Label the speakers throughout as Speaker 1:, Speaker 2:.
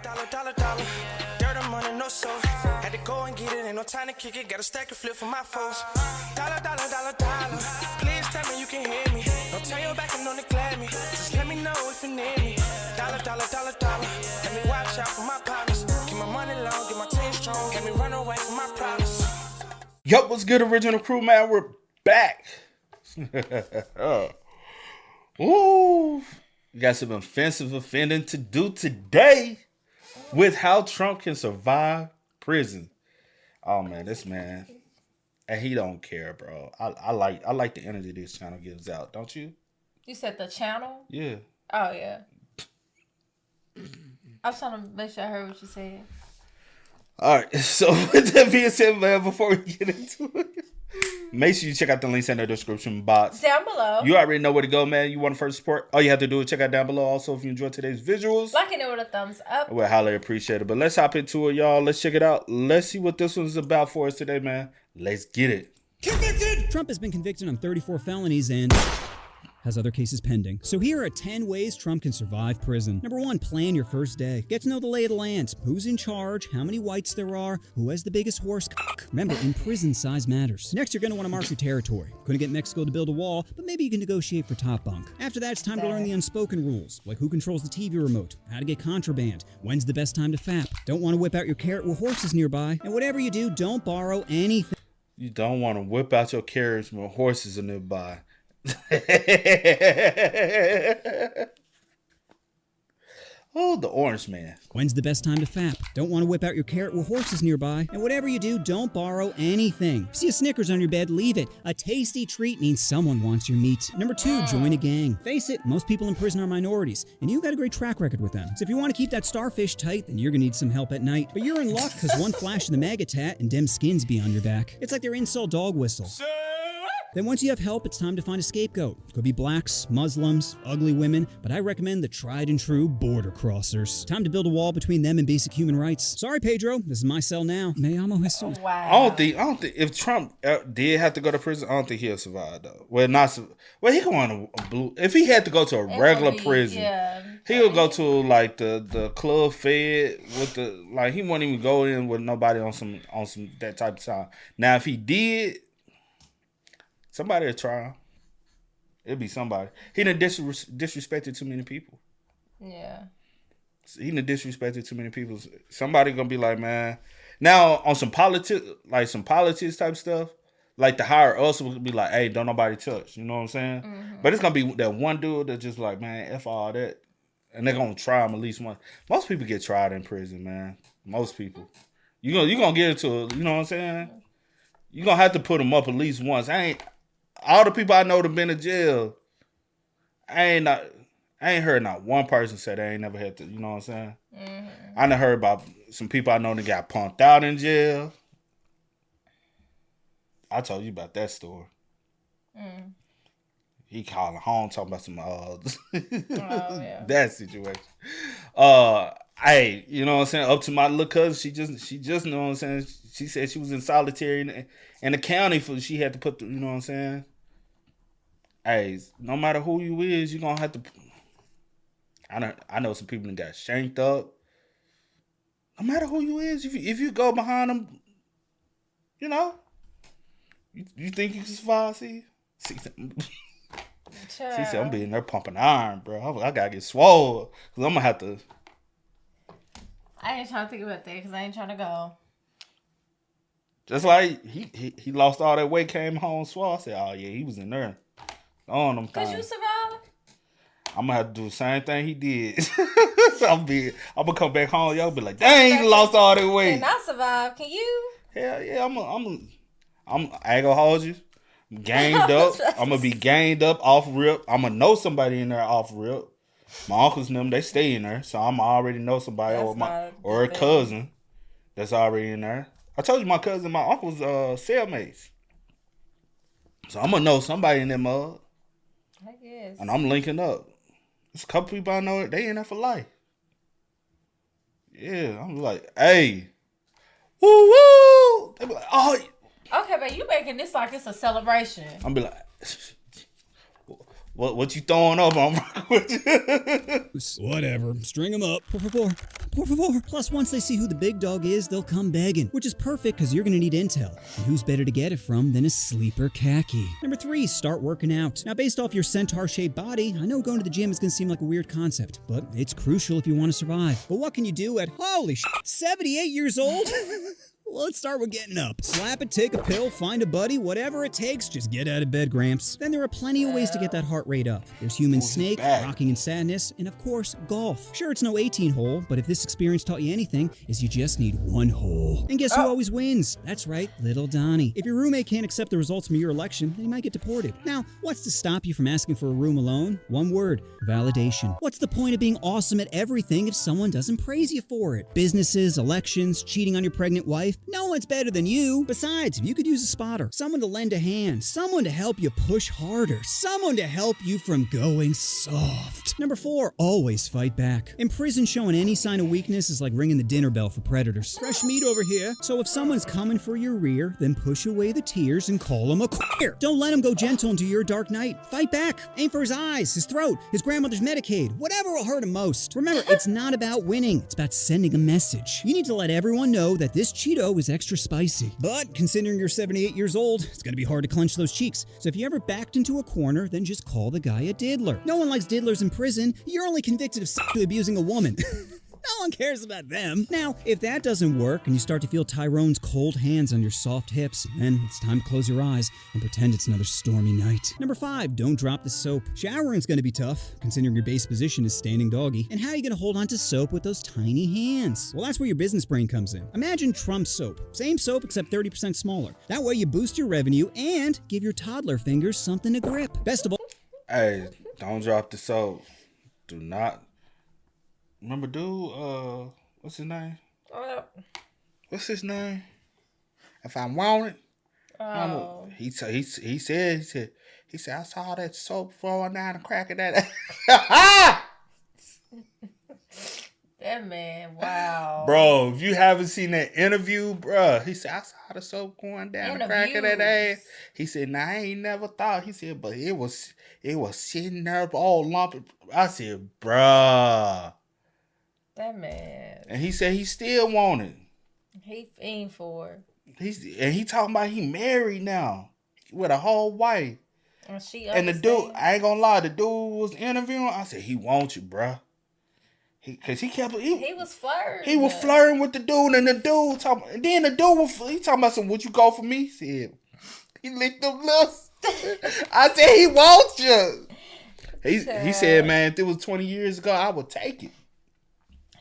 Speaker 1: Dollar. Dirt on money, no soul. Had to go and get it, ain't no time to kick it. Got a stack of flip for my foes. Dollar. Please tell me you can hear me. Don't turn your back and don't neglect me. Just let me know if you need me. Dollar. Let me watch out for my partners. Keep my money long, get my team strong. Let me run away from my problems.
Speaker 2: Yup, what's good, original crew, man? We're back. Ooh, we got some offensive offending to do today with how Trump can survive prison. Oh man, this man, and he don't care, bro. I like the energy this channel gives out, don't you?
Speaker 3: You said the channel?
Speaker 2: Yeah.
Speaker 3: Oh yeah. I was trying to make sure I heard what you said.
Speaker 2: All right, so with that being said, man, before we get into it, make sure you check out the links in the description box.
Speaker 3: Down below.
Speaker 2: You already know where to go, man. You want to first support? All you have to do is check out down below. Also, if you enjoyed today's visuals,
Speaker 3: liking it with a thumbs up.
Speaker 2: We'll highly appreciate it. But let's hop into it, y'all. Let's check it out. Let's see what this one's about for us today, man. Let's get it.
Speaker 4: Convicted! Trump has been convicted on 34 felonies and has other cases pending. So here are 10 ways Trump can survive prison. Number 1, plan your first day. Get to know the lay of the land. Who's in charge, how many whites there are, who has the biggest horse. Remember, in prison, size matters. Next, you're going to want to mark your territory. Couldn't get Mexico to build a wall, but maybe you can negotiate for top bunk. After that, it's time to learn the unspoken rules, like who controls the TV remote, how to get contraband, when's the best time to fap. Don't want to whip out your carrot with horses nearby. And whatever you do, don't borrow anything.
Speaker 2: You don't want to whip out your carriage when horses are nearby. Oh, the orange man.
Speaker 4: When's the best time to fap? Don't want to whip out your carrot with horses nearby. And whatever you do, don't borrow anything. See a Snickers on your bed, leave it. A tasty treat means someone wants your meat. Number 2, join a gang. Face it, most people in prison are minorities, and you've got a great track record with them. So if you want to keep that starfish tight, then you're gonna need some help at night. But you're in luck, because one flash of the MAGA tat and dem skins be on your back. It's like their insult dog whistle. Then once you have help, it's time to find a scapegoat. Could be blacks, Muslims, ugly women, but I recommend the tried and true border crossers. Time to build a wall between them and basic human rights. Sorry, Pedro, this is my cell now. Me amo Jesus.
Speaker 3: Wow.
Speaker 2: I don't think if Trump did have to go to prison, I don't think he'll survive though. He go on a blue. If he had to go to a regular prison, he'll go to like the club fed with the he won't even go in with nobody on some that type of time. Now if he did, somebody will try him. It'll be somebody. He done disrespected too many people.
Speaker 3: Yeah.
Speaker 2: He done disrespected too many people. Somebody gonna be like, man. Now on some politics type stuff, like the higher ups will be like, hey, don't nobody touch. You know what I'm saying? Mm-hmm. But it's gonna be that one dude that's just like, man, F all that. And they're gonna try him at least once. Most people get tried in prison, man. Most people. You gonna get into it, you know what I'm saying? You gonna have to put them up at least once. All the people I know that been in jail, I ain't heard not one person say they ain't never had to, you know what I'm saying? Mm-hmm. I done heard about some people I know that got punked out in jail. I told you about that story. Mm. He calling home talking about some that situation. Hey, you know what I'm saying? Up to my little cousin, she just know what I'm saying? She said she was in solitary in the county she had to put you know what I'm saying? Hey, no matter who you is, you're gonna have to. I know some people that got shanked up. No matter who you is, if you go behind them, you know, you think you can survive? See, she said I'm being there pumping iron, bro. I gotta get swole because I'm gonna have to.
Speaker 3: I ain't trying to think about that because I ain't trying to go.
Speaker 2: Just like he lost all that weight, came home swole. I said, oh yeah, he was in there. On them
Speaker 3: things. Cause you survived?
Speaker 2: I'm gonna have to do the same thing he did. I'm gonna come back home, y'all be like, dang, he lost all that weight.
Speaker 3: And I survived. Can you?
Speaker 2: Hell yeah, I ain't gonna hold you. I'm gained up. I'm gonna be gained up off rip. I'm gonna know somebody in there off rip. My uncles and them, they stay in there, so I'm already know somebody or a cousin that's already in there. I told you my cousin and my uncle's cellmates. So I'm gonna know somebody in that mug.
Speaker 3: I guess.
Speaker 2: And I'm linking up. There's a couple people I know, they in there for life. Yeah, I'm like, hey. Woo woo! They be like, oh.
Speaker 3: Okay, but you making this like it's a celebration.
Speaker 2: I'm be like, What you throwing up on?
Speaker 4: Whatever. String them up. Por favor. Por favor. Plus, once they see who the big dog is, they'll come begging, which is perfect because you're going to need intel. And who's better to get it from than a sleeper khaki? Number 3, start working out. Now, based off your centaur-shaped body, I know going to the gym is going to seem like a weird concept, but it's crucial if you want to survive. But what can you do at, holy shit, 78 years old? Well, let's start with getting up. Slap it, take a pill, find a buddy, whatever it takes, just get out of bed, Gramps. Then there are plenty of ways to get that heart rate up. There's human snake, rocking in sadness, and of course, golf. Sure, it's no 18-hole, but if this experience taught you anything, is you just need one hole. And guess who always wins? That's right, little Donnie. If your roommate can't accept the results from your election, then he might get deported. Now, what's to stop you from asking for a room alone? One word, validation. What's the point of being awesome at everything if someone doesn't praise you for it? Businesses, elections, cheating on your pregnant wife? No one's better than you. Besides, if you could use a spotter, someone to lend a hand, someone to help you push harder, someone to help you from going soft. Number 4, always fight back. In prison, showing any sign of weakness is like ringing the dinner bell for predators. Fresh meat over here. So if someone's coming for your rear, then push away the tears and call them a queer. Don't let him go gentle into your dark night. Fight back. Aim for his eyes, his throat, his grandmother's Medicaid, whatever will hurt him most. Remember, it's not about winning. It's about sending a message. You need to let everyone know that this Cheeto is extra spicy. But considering you're 78 years old, it's gonna be hard to clench those cheeks. So if you ever backed into a corner, then just call the guy a diddler. No one likes diddlers in prison. You're only convicted of sexually abusing a woman. No one cares about them. Now, if that doesn't work and you start to feel Tyrone's cold hands on your soft hips, then it's time to close your eyes and pretend it's another stormy night. Number 5, don't drop the soap. Showering's gonna be tough, considering your base position is standing doggy. And how are you gonna hold on to soap with those tiny hands? Well, that's where your business brain comes in. Imagine Trump soap. Same soap except 30% smaller. That way you boost your revenue and give your toddler fingers something to grip. Best of all...
Speaker 2: Hey, don't drop the soap. Do not. Remember, dude, what's his name? What's his name? If I want it, he said, I saw that soap falling down the crack of that.
Speaker 3: That man, wow.
Speaker 2: Bro, if you haven't seen that interview, bro, he said, I saw the soap going down the crack of that ass. He said, nah, I ain't never thought. He said, but it was sitting there all lumpy. I said, bruh.
Speaker 3: That man.
Speaker 2: And he said he still want it.
Speaker 3: He fiend for it.
Speaker 2: He talking about he married now with a whole wife.
Speaker 3: And
Speaker 2: the dude, I ain't gonna lie, the dude was interviewing. I said he wants you, bruh. Cause he was flirting. He was flirting with the dude, and the dude talking. And then the dude he talking about some. Would you go for me? He said he licked them lips. I said he wants you. He said, man, if it was 20 years ago, I would take it.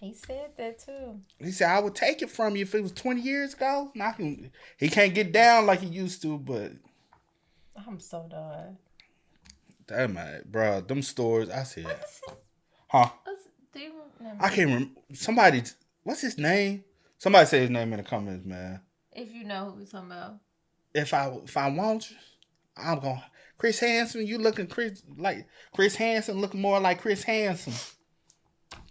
Speaker 3: He said that too.
Speaker 2: He said, I would take it from you if it was 20 years ago. Now he can't get down like he used to, but...
Speaker 3: I'm so done.
Speaker 2: Damn, man, bro, them stories, I said... Huh? I can't remember. Somebody... What's his name? Somebody say his name in the comments, man.
Speaker 3: If you know who we're talking about.
Speaker 2: If I want you, I'm going... Chris Hansen, you looking like Chris Hansen, looking more like Chris Hansen.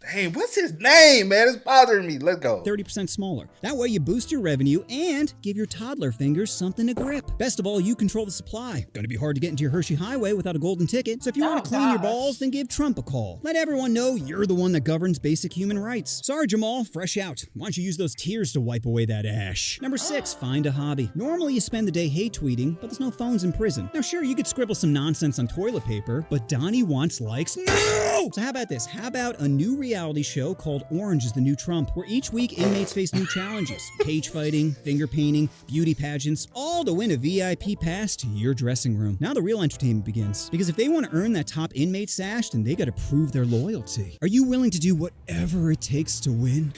Speaker 2: Hey, what's his name, man? It's bothering me. Let's go.
Speaker 4: 30% smaller. That way you boost your revenue and give your toddler fingers something to grip. Best of all, you control the supply. Going to be hard to get into your Hershey Highway without a golden ticket. So if you want to clean your balls, then give Trump a call. Let everyone know you're the one that governs basic human rights. Sorry, Jamal, fresh out. Why don't you use those tears to wipe away that ash? Number 6, find a hobby. Normally you spend the day hate tweeting, but there's no phones in prison. Now sure, you could scribble some nonsense on toilet paper, but Donnie wants likes. No! So how about this? How about a new reality show called Orange is the New Trump, where each week inmates face new challenges. Cage fighting, finger painting, beauty pageants, all to win a VIP pass to your dressing room. Now the real entertainment begins, because if they want to earn that top inmate sash, then they got to prove their loyalty. Are you willing to do whatever it takes to win?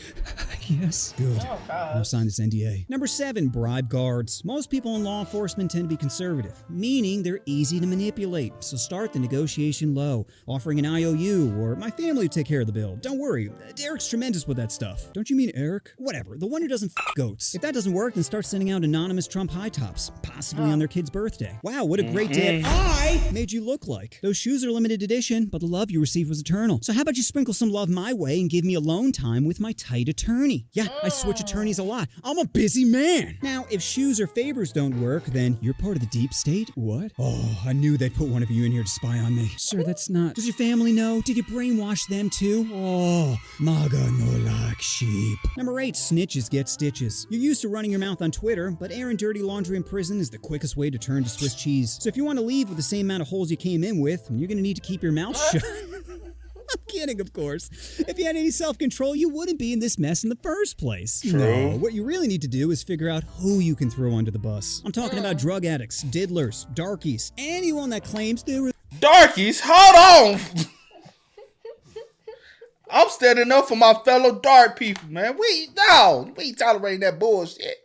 Speaker 4: Yes. Good.
Speaker 3: Oh, God.
Speaker 4: Now sign this NDA. Number 7, bribe guards. Most people in law enforcement tend to be conservative, meaning they're easy to manipulate. So start the negotiation low, offering an IOU or my family will take care of the bill. Don't worry, Derek's tremendous with that stuff. Don't you mean Eric? Whatever, the one who doesn't f goats. If that doesn't work, then start sending out anonymous Trump high tops, possibly on their kid's birthday. Wow, what a great dad I made you look like. Those shoes are limited edition, but the love you received was eternal. So how about you sprinkle some love my way and give me alone time with my tight attorney? attorney. Yeah, I switch attorneys a lot. I'm a busy man. Now, if shoes or favors don't work, then you're part of the deep state? What? Oh, I knew they'd put one of you in here to spy on me. Sir, that's not... Does your family know? Did you brainwash them too? Oh, MAGA no like sheep. Number 8, snitches get stitches. You're used to running your mouth on Twitter, but airing dirty laundry in prison is the quickest way to turn to Swiss cheese. So if you want to leave with the same amount of holes you came in with, you're going to need to keep your mouth shut. I'm kidding, of course. If you had any self-control, you wouldn't be in this mess in the first place.
Speaker 2: True.
Speaker 4: No, what you really need to do is figure out who you can throw under the bus. I'm talking about drug addicts, diddlers, darkies, anyone that claims they're...
Speaker 2: Darkies? Hold on! I'm standing up for my fellow dark people, man. We ain't tolerating that bullshit.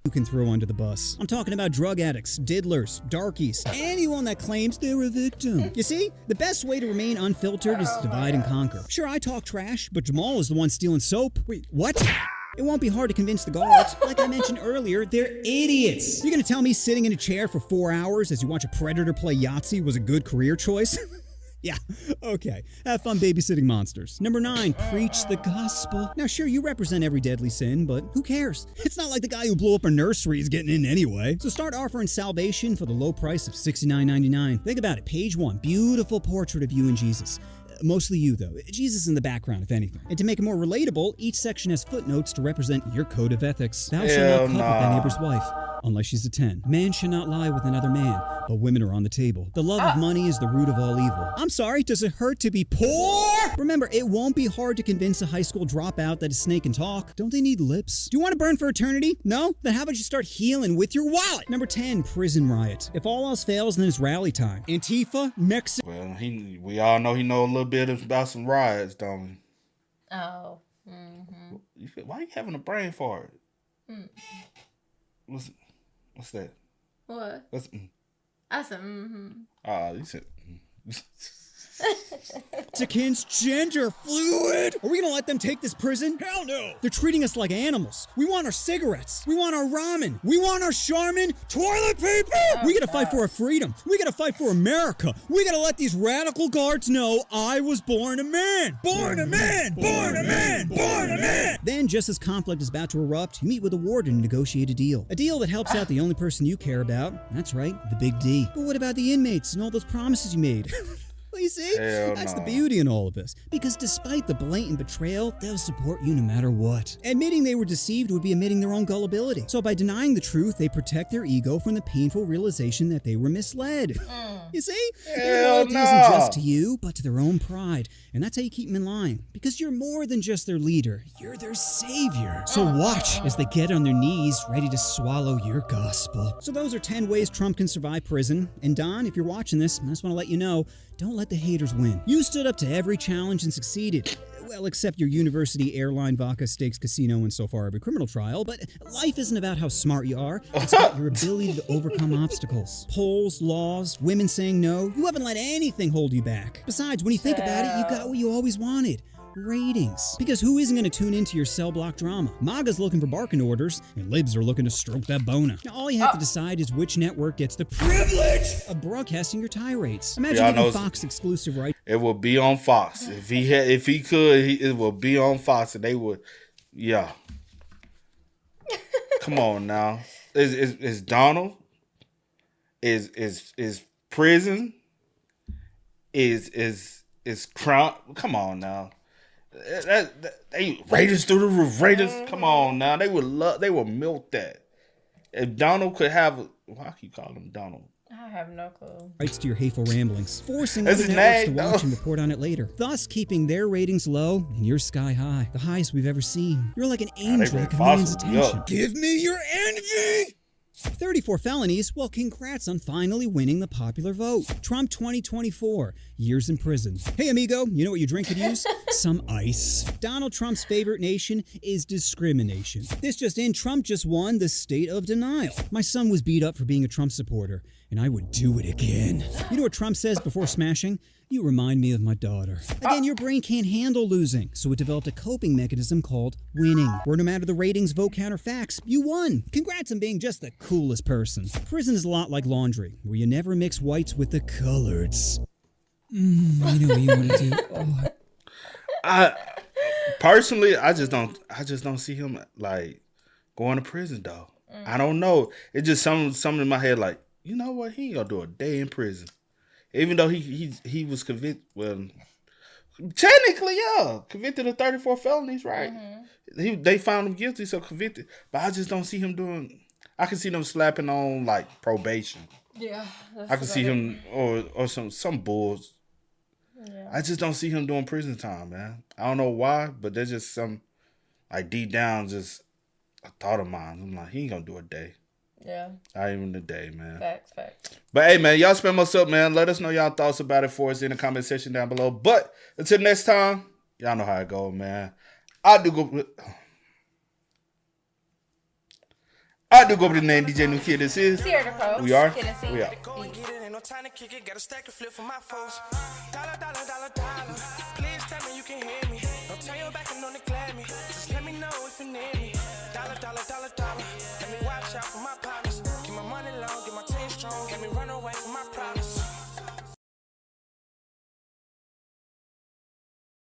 Speaker 4: You can throw under the bus. I'm talking about drug addicts, diddlers, darkies, anyone that claims they're a victim. You see, the best way to remain unfiltered is to divide and conquer. Sure, I talk trash, but Jamal is the one stealing soap. Wait, what? It won't be hard to convince the guards. Like I mentioned earlier, they're idiots. You're gonna tell me sitting in a chair for 4 hours as you watch a predator play Yahtzee was a good career choice? Yeah, okay. Have fun babysitting monsters. Number 9, preach the gospel. Now, sure, you represent every deadly sin, but who cares? It's not like the guy who blew up a nursery is getting in anyway. So start offering salvation for the low price of $69.99. Think about it. Page 1, beautiful portrait of you and Jesus. Mostly you, though. Jesus in the background, if anything. And to make it more relatable, each section has footnotes to represent your code of ethics. Thou shalt not covet thy neighbor's wife, unless she's a 10. Man should not lie with another man, but women are on the table. The love of money is the root of all evil. I'm sorry, does it hurt to be poor? Remember, it won't be hard to convince a high school dropout that a snake can talk. Don't they need lips? Do you want to burn for eternity? No? Then how about you start healing with your wallet? Number 10, prison riot. If all else fails, then it's rally time. Antifa, Mexico.
Speaker 2: Well, we all know he know a little bit about some riots, don't we?
Speaker 3: Oh. Mm-hmm.
Speaker 2: Why are you having a brain fart? What's that?
Speaker 3: What?
Speaker 2: What's
Speaker 3: I said, mm-hmm.
Speaker 2: You said.
Speaker 4: Mexicans, gender fluid. Are we gonna let them take this prison? Hell no. They're treating us like animals. We want our cigarettes. We want our ramen. We want our Charmin toilet paper. We gotta fight for our freedom. We gotta fight for America. We gotta let these radical guards know I was born a man. Born a man. Born a man. Born a man. Then, just as conflict is about to erupt, you meet with a warden and negotiate a deal. A deal that helps out the only person you care about. That's right, the big D. But what about the inmates and all those promises you made? Well, you see, that's the beauty in all of this. Because despite the blatant betrayal, they'll support you no matter what. Admitting they were deceived would be admitting their own gullibility. So by denying the truth, they protect their ego from the painful realization that they were misled. You see? Their loyalty isn't just to you, but to their own pride. And that's how you keep them in line. Because you're more than just their leader. You're their savior. So watch as they get on their knees, ready to swallow your gospel. So those are 10 ways Trump can survive prison. And Don, if you're watching this, I just want to let you know, don't let the haters win. You stood up to every challenge and succeeded. Well, except your university airline vodka stakes casino and so far every criminal trial. But life isn't about how smart you are. It's about your ability to overcome obstacles. Polls, laws, women saying no. You haven't let anything hold you back. Besides, when you think about it, you got what you always wanted. Ratings. Because who isn't going to tune into your cell block drama? MAGA's looking for barking orders, and libs are looking to stroke that boner. Now, all you have to decide is which network gets the privilege of broadcasting your tirades. Imagine getting Fox exclusive right.
Speaker 2: It will be on Fox. If he could, it will be on Fox, and they would, yeah. Come on now. Is Donald? Is prison? Is Crown? Come on now. They Raiders through the roof. Raiders, come on now. They would milk that. If Donald could have why I keep calling him Donald?
Speaker 3: I have no clue.
Speaker 4: Rights to your hateful ramblings, forcing other networks to watch and report on it later, thus keeping their ratings low and yours sky high, the highest we've ever seen. You're like an angel that commands attention. Give me your envy! 34 felonies? Well, congrats on finally winning the popular vote. Trump 2024, years in prison. Hey, amigo, you know what your drink could use? Some ice. Donald Trump's favorite nation is discrimination. This just in, Trump just won the state of denial. My son was beat up for being a Trump supporter, and I would do it again. You know what Trump says before smashing? You remind me of my daughter. Again, your brain can't handle losing, so it developed a coping mechanism called winning, where no matter the ratings, vote count, or facts, you won. Congrats on being just the coolest person. Prison is a lot like laundry, where you never mix whites with the coloreds. I know what you want to do.
Speaker 2: Personally, I just don't see him like going to prison though. I don't know. It's just something in my head like, you know what? He ain't gonna do a day in prison, even though he was convicted. Well, technically, yeah, convicted of 34 felonies, right? They found him guilty, so convicted. But I just don't see him doing. I can see them slapping on like probation.
Speaker 3: Yeah.
Speaker 2: I can see him or some bulls.
Speaker 3: Yeah.
Speaker 2: I just don't see him doing prison time, man. I don't know why, but there's just some like deep down just a thought of mine. I'm like, he ain't gonna do a day.
Speaker 3: Yeah.
Speaker 2: Not even a day, man.
Speaker 3: Facts.
Speaker 2: But hey, man, y'all spam us up, man. Let us know y'all thoughts about it for us in the comment section down below. But until next time, y'all know how it go, man. I do go with the name DJ New Kid. This is
Speaker 3: Sierra Pro.
Speaker 2: We are.
Speaker 3: Kid and C.
Speaker 2: We are.
Speaker 1: Go and get it, ain't no time to kick it. Got a stack of flip for my foes. Dollar, dollar, dollar, dollar.